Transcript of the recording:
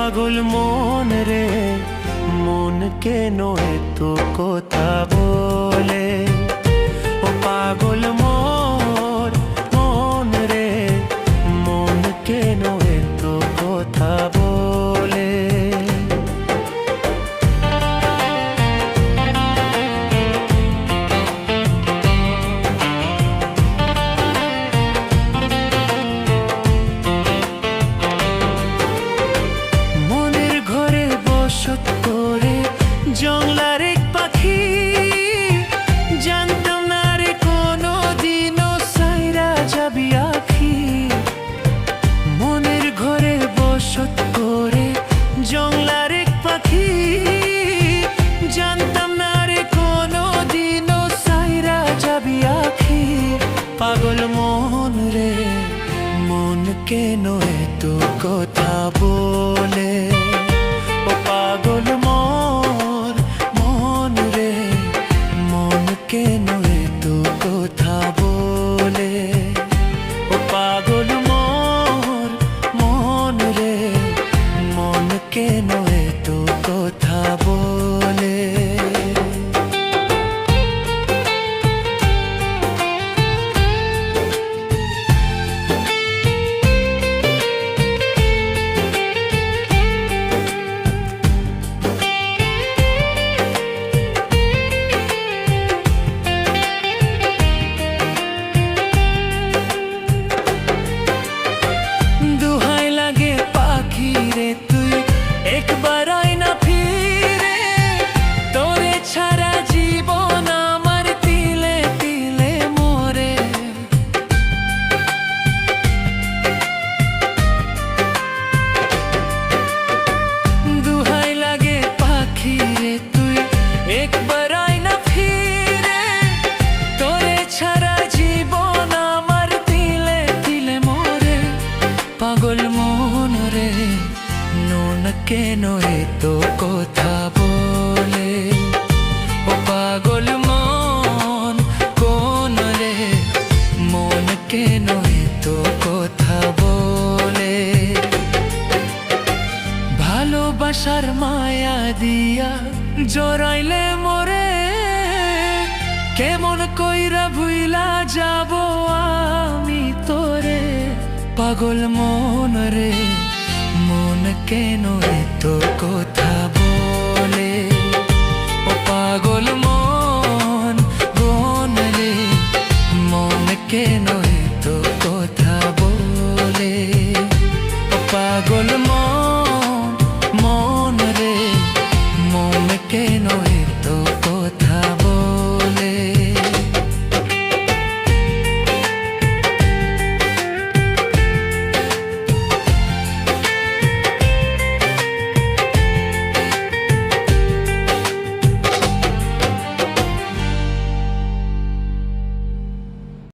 পাগল মন রে, মন কেন এত কথা বলে? ও পাগল মোর মন রে, মন কেন এত কথা বলে? মনের ঘরে বসত করে জংলার এক পাখি, জানতাম না রে কোনো দিনও সাইরা যাবি আখি। মনের ঘরে বসত করে জংলার এক পাখি, জানতাম না রে কোনো দিনও সাইরা যাবি আখি। পাগল মন রে, মন কেন এত কথা বলে? ও পাগল মোর মন রে, মন কেন এত কথা বলে? ও পাগল মোর মন রে, মন কেন এত কথা বলে? দুহাই লাগে পাখি রে, তুই একবার আয় না ফিরে। তোরে ছাড়া জীবন আমার তিলে তিলে মরে। দুহাই লাগে পাখি রে, তুই একবার আয় না ফিরে। তোরে ছাড়া জীবন আমার তিলে তিলে মরে। পাগল মন রে, নুন কেন এত কথা বলে? ও পাগল মন কোন রে, মন কেন এত কথা বলে? ভালোবাসার মায়া দিয়া জড়াইলে মোরে, কেমন কইরা ভুইলা যাব আমি তোরে? পাগল মন রে, মন কেন এত কথা